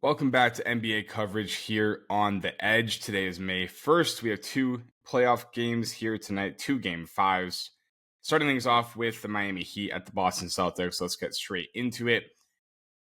Welcome back to NBA coverage here on The Edge. Today is May 1st. We have two playoff games here tonight, two game fives. Starting things off with the Miami Heat at the Boston Celtics. Let's get straight into it.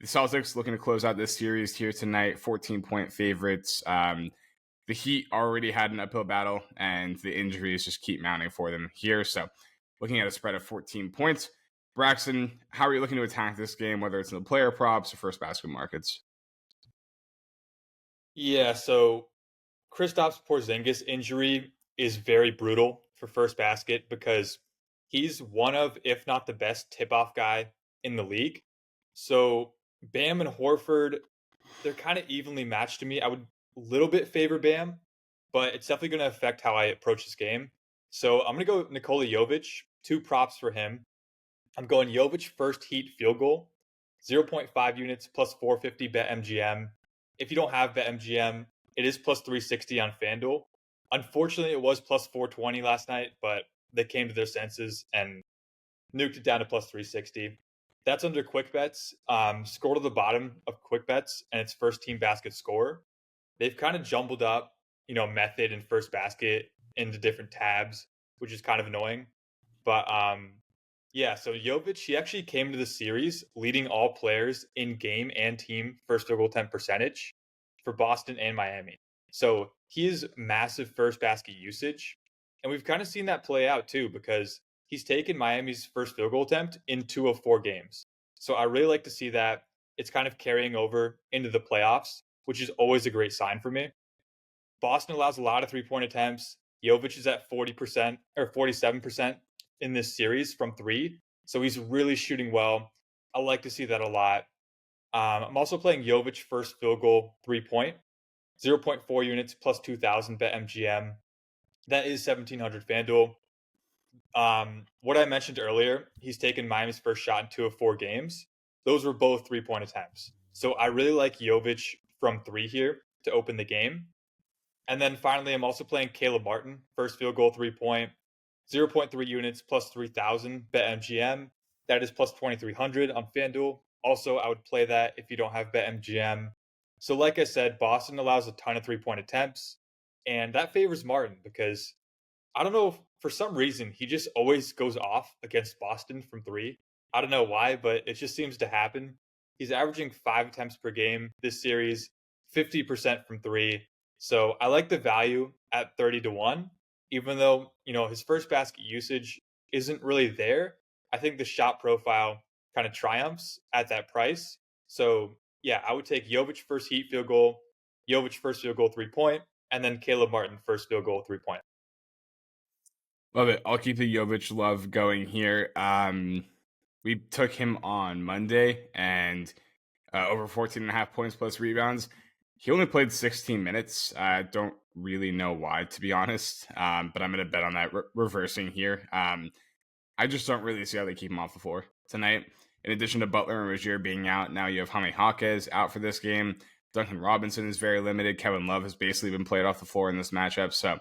The Celtics looking to close out this series here tonight, 14-point favorites. The Heat already had an uphill battle, and the injuries just keep mounting for them here. So looking at a spread of 14 points. Braxton, how are you looking to attack this game, whether it's in the player props or first basket markets? Yeah, so Kristaps Porzingis injury is very brutal for first basket because he's one of, if not the best tip-off guy in the league. So Bam and Horford, they're kind of evenly matched to me. I would a little bit favor Bam, but it's definitely going to affect how I approach this game. So I'm going to go Nikola Jovic, two props for him. I'm going Jovic first Heat field goal, 0.5 units plus 450 bet MGM. If you don't have BetMGM, it is plus 360 on FanDuel. Unfortunately, it was plus 420 last night, but they came to their senses and nuked it down to plus 360. That's under quick bets. Scroll to the bottom of quick bets, and it's first team basket score. They've kind of jumbled up, method and first basket into different tabs, which is kind of annoying. But yeah, so Jovic, he actually came to the series leading all players in game and team first field goal attempt percentage for Boston and Miami. So he is massive first basket usage. And we've kind of seen that play out too, because he's taken Miami's first field goal attempt in 2 of 4 games. So I really like to see that. It's kind of carrying over into the playoffs, which is always a great sign for me. Boston allows a lot of 3-point attempts. Jovic is at 40% or 47% in this series from 3. So he's really shooting well. I like to see that a lot. I'm also playing Jovic first field goal 3-point, 0.4 units plus 2,000 bet MGM. That is 1,700 FanDuel. What I mentioned earlier, he's taken Miami's first shot in 2 of 4 games. Those were both 3-point attempts. So I really like Jovic from 3 here to open the game. And then finally, I'm also playing Caleb Martin, first field goal 3-point, 0.3 units plus 3,000 bet MGM. That is plus 2,300 on FanDuel. Also, I would play that if you don't have bet MGM. So like I said, Boston allows a ton of 3-point attempts, and that favors Martin because I don't know if for some reason he just always goes off against Boston from 3. I don't know why, but it just seems to happen. He's averaging 5 attempts per game this series, 50% from 3. So I like the value at 30-1, even though, his first basket usage isn't really there. I think the shot profile kind of triumphs at that price. So yeah, I would take Jovic first Heat field goal, Jovic first field goal 3-point, and then Caleb Martin first field goal 3-point. Love it. I'll keep the Jovic love going here. We took him on Monday and over 14.5 points plus rebounds. He only played 16 minutes. I don't really know why, to be honest, but I'm going to bet on that reversing here. I just don't really see how they keep him off the floor tonight. In addition to Butler and Rozier being out, now you have Jaime Jaquez out for this game. Duncan Robinson is very limited. Kevin Love has basically been played off the floor in this matchup. So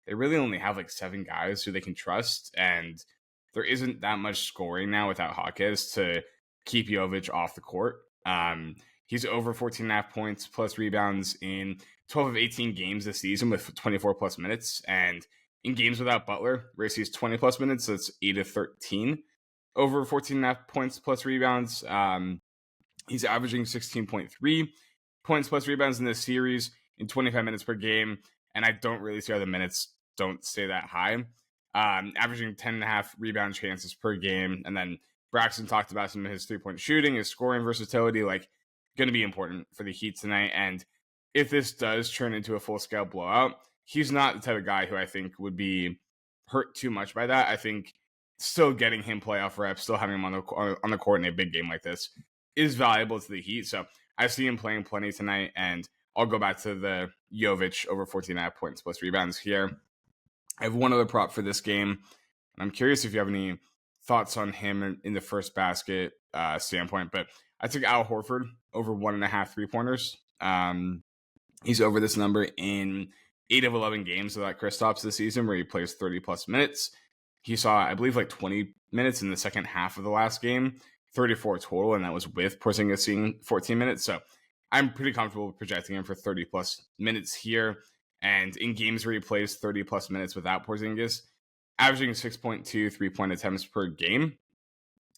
they really only have like 7 guys who they can trust. And there isn't that much scoring now without Jaquez to keep Jovic off the court. He's over 14.5 points plus rebounds in 12 of 18 games this season with 24 plus minutes. And in games without Butler, where he sees 20 plus minutes, so it's 8 of 13 over 14.5 points plus rebounds. He's averaging 16.3 points plus rebounds in this series in 25 minutes per game. And I don't really see how the minutes don't stay that high. Averaging 10.5 rebound chances per game. And then Braxton talked about some of his 3-point shooting, his scoring versatility, like going to be important for the Heat tonight. And if this does turn into a full-scale blowout, he's not the type of guy who I think would be hurt too much by that. I think still getting him playoff reps, still having him on the court in a big game like this is valuable to the Heat. So I see him playing plenty tonight, and I'll go back to the Jovic over 14.5 points plus rebounds here. I have one other prop for this game. I'm curious if you have any thoughts on him in the first basket standpoint, but I took Al Horford over 1.5 3-pointers. He's over this number in 8 of 11 games without Kristaps this season, where he plays 30 plus minutes. He saw, I believe, like 20 minutes in the second half of the last game, 34 total, and that was with Porzingis seeing 14 minutes. So I'm pretty comfortable projecting him for 30 plus minutes here. And in games where he plays 30 plus minutes without Porzingis, averaging 6.2 3-point attempts per game.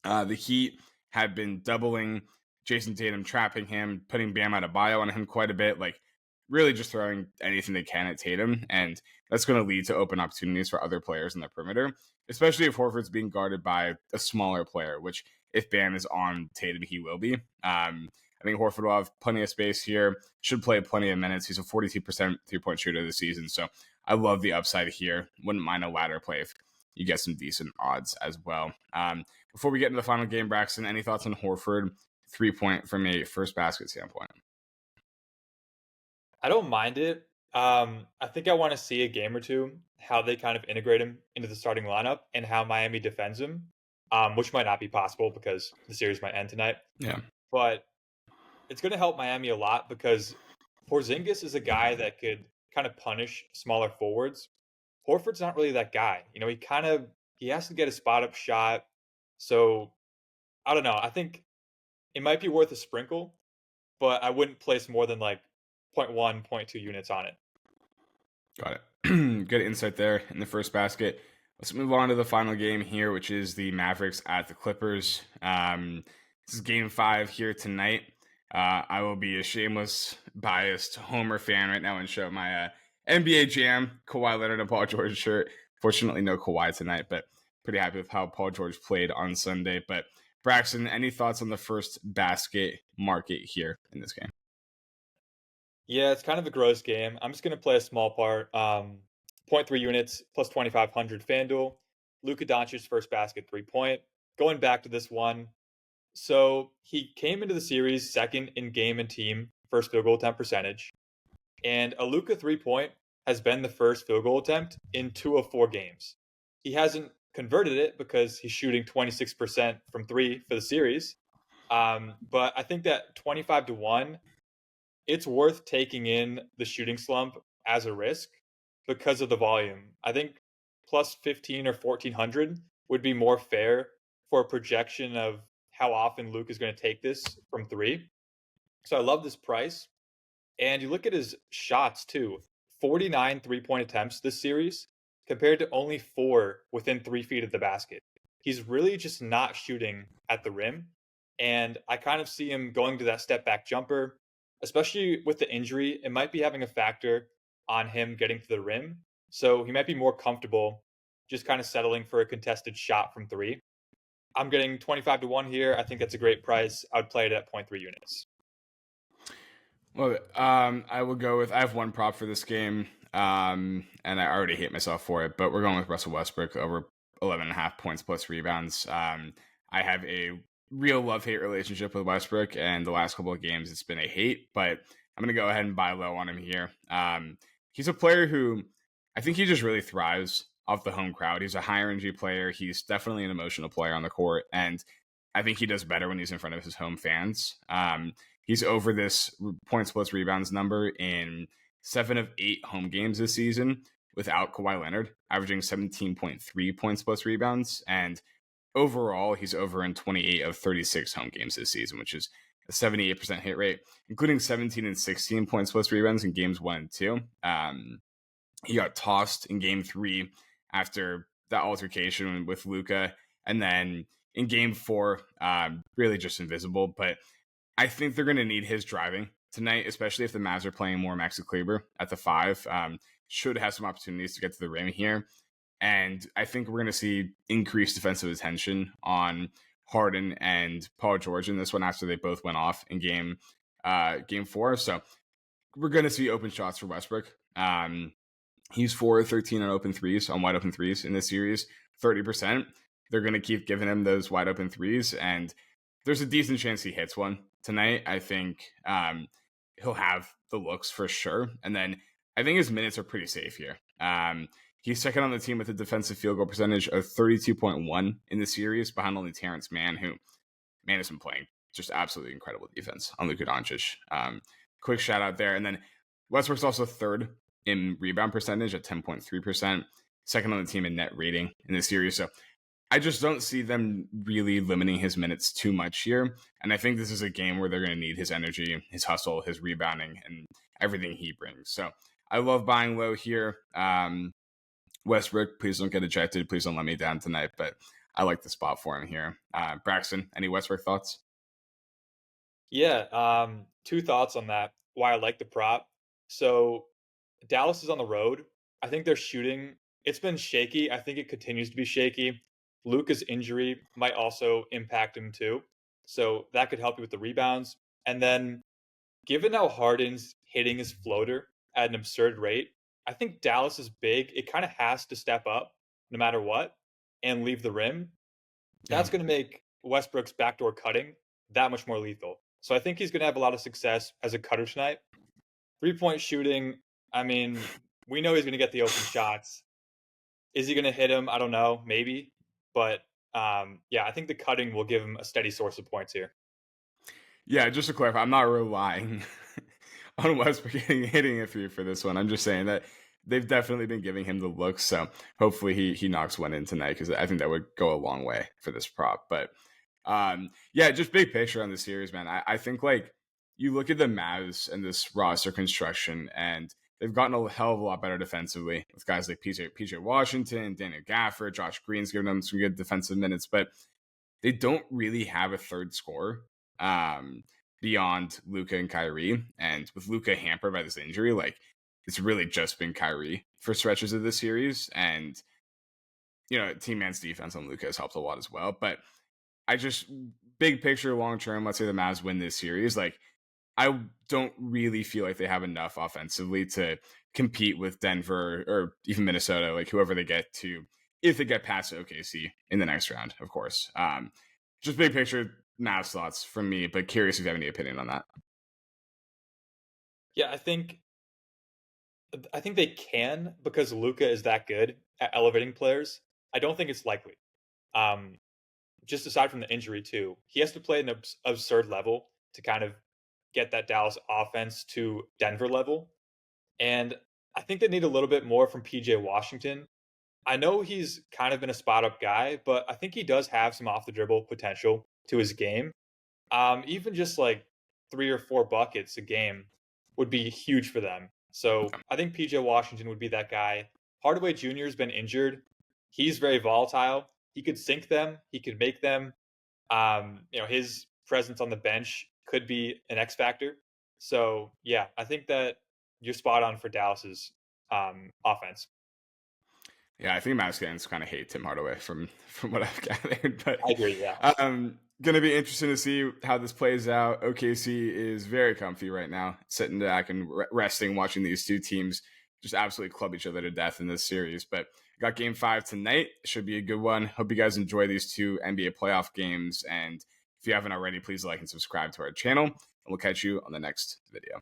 The Heat have been doubling Jason Tatum, trapping him, putting Bam Adebayo on him quite a bit, like really just throwing anything they can at Tatum. And that's going to lead to open opportunities for other players in the perimeter, especially if Horford's being guarded by a smaller player, which if Bam is on Tatum, he will be. I think Horford will have plenty of space here, should play plenty of minutes. He's a 42% three-point shooter this season, so I love the upside here. Wouldn't mind a ladder play if you get some decent odds as well. Before we get into the final game, Braxton, any thoughts on Horford 3-point from a first basket standpoint? I don't mind it. I think I want to see a game or two how they kind of integrate him into the starting lineup and how Miami defends him, which might not be possible because the series might end tonight. Yeah. But it's going to help Miami a lot because Porzingis is a guy that could kind of punish smaller forwards. Horford's not really that guy. He has to get a spot up shot. So I don't know. I think it might be worth a sprinkle, but I wouldn't place more than like 0.1, 0.2 units on it. Got it. Good insight there in the first basket. Let's move on to the final game here, which is the Mavericks at the Clippers. This is game 5 here tonight. I will be a shameless, biased Homer fan right now and show my NBA Jam Kawhi Leonard and Paul George shirt. Fortunately, no Kawhi tonight, but pretty happy with how Paul George played on Sunday. But Braxton, any thoughts on the first basket market here in this game? Yeah, it's kind of a gross game. I'm just going to play a small part. 0.3 units plus 2,500 FanDuel. Luka Doncic's first basket 3-point. Going back to this one. So he came into the series second in game and team first field goal attempt percentage. And a Luka 3-point has been the first field goal attempt in 2 of 4 games. He hasn't converted it because he's shooting 26% from 3 for the series. But I think that 25-1, it's worth taking in the shooting slump as a risk because of the volume. I think plus 15 or 1400 would be more fair for a projection of how often Luke is going to take this from 3. So I love this price. And you look at his shots too. 49 3-point attempts this series compared to only 4 within 3 feet of the basket. He's really just not shooting at the rim. And I kind of see him going to that step back jumper, especially with the injury. It might be having a factor on him getting to the rim. So he might be more comfortable just kind of settling for a contested shot from 3. I'm getting 25-1 here. I think that's a great price. I would play it at 0.3 units. Well, I will go with, I have one prop for this game, and I already hate myself for it, but we're going with Russell Westbrook over 11.5 points plus rebounds. I have a real love-hate relationship with Westbrook, and the last couple of games it's been a hate, but I'm going to go ahead and buy low on him here. He's a player who I think he just really thrives off the home crowd. He's a high-energy player. He's definitely an emotional player on the court, and I think he does better when he's in front of his home fans. He's over this points plus rebounds number in 7 of 8 home games this season without Kawhi Leonard, averaging 17.3 points plus rebounds. And overall, he's over in 28 of 36 home games this season, which is a 78% hit rate, including 17 and 16 points plus rebounds in games 1 and 2. He got tossed in game 3 after that altercation with Luka. And then in game 4, really just invisible. But I think they're going to need his driving tonight, especially if the Mavs are playing more Maxi Kleber at the 5. Should have some opportunities to get to the rim here. And I think we're going to see increased defensive attention on Harden and Paul George in this one after they both went off in game 4. So we're going to see open shots for Westbrook. He's 4 of 13 on open threes, on wide open threes in this series, 30%. They're going to keep giving him those wide open threes, and there's a decent chance he hits one tonight. I think he'll have the looks for sure. And then I think his minutes are pretty safe here. He's second on the team with a defensive field goal percentage of 32.1 in the series, behind only Terrence Mann, who has been playing just absolutely incredible defense on Luka Doncic. Quick shout out there. And then Westbrook's also third in rebound percentage at 10.3%, second on the team in net rating in the series. So I just don't see them really limiting his minutes too much here. And I think this is a game where they're going to need his energy, his hustle, his rebounding, and everything he brings. So I love buying low here. Westbrook, please don't get ejected. Please don't let me down tonight. But I like the spot for him here. Braxton, any Westbrook thoughts? Yeah, two thoughts on that. Why I like the prop. So Dallas is on the road. I think their shooting, it's been shaky. I think it continues to be shaky. Luka's injury might also impact him too. So that could help you with the rebounds. And then given how Harden's hitting his floater at an absurd rate, I think Dallas is big. It kind of has to step up no matter what and leave the rim. Yeah. That's going to make Westbrook's backdoor cutting that much more lethal. So I think he's going to have a lot of success as a cutter tonight. 3-point shooting, I mean, we know he's going to get the open shots. Is he going to hit him? I don't know, maybe. But yeah, I think the cutting will give him a steady source of points here. Yeah, just to clarify, I'm not relying on Westbrook hitting a three for this one. I'm just saying that they've definitely been giving him the look. So hopefully he knocks one in tonight, because I think that would go a long way for this prop. But yeah, just big picture on the series, man. I think like you look at the Mavs and this roster construction, and they've gotten a hell of a lot better defensively with guys like PJ Washington, Daniel Gafford, Josh Green's giving them some good defensive minutes, but they don't really have a third scorer beyond Luka and Kyrie. And with Luka hampered by this injury, like it's really just been Kyrie for stretches of this series. And, Team Man's defense on Luka has helped a lot as well. But I just, big picture, long term, let's say the Mavs win this series. Like, I don't really feel like they have enough offensively to compete with Denver or even Minnesota, like whoever they get to, if they get past OKC in the next round, of course. Just big picture, Mavs thoughts from me, but curious if you have any opinion on that. Yeah, I think they can because Luka is that good at elevating players. I don't think it's likely. Um, just aside from the injury too, he has to play at an absurd level to kind of get that Dallas offense to Denver level. And I think they need a little bit more from PJ Washington. I know he's kind of been a spot up guy, but I think he does have some off the dribble potential to his game. Even just like 3 or 4 buckets a game would be huge for them. So I think PJ Washington would be that guy. Hardaway Jr. has been injured. He's very volatile. He could sink them. He could make them. His presence on the bench could be an X factor. So yeah, I think that you're spot on for Dallas's offense. Yeah, I think Mavs fans kind of hate Tim Hardaway from what I've gathered. But I agree. Yeah. Gonna be interesting to see how this plays out. OKC is very comfy right now, sitting back and resting, watching these two teams just absolutely club each other to death in this series. But got Game 5 tonight. Should be a good one. Hope you guys enjoy these two NBA playoff games. And if you haven't already, please like and subscribe to our channel. And we'll catch you on the next video.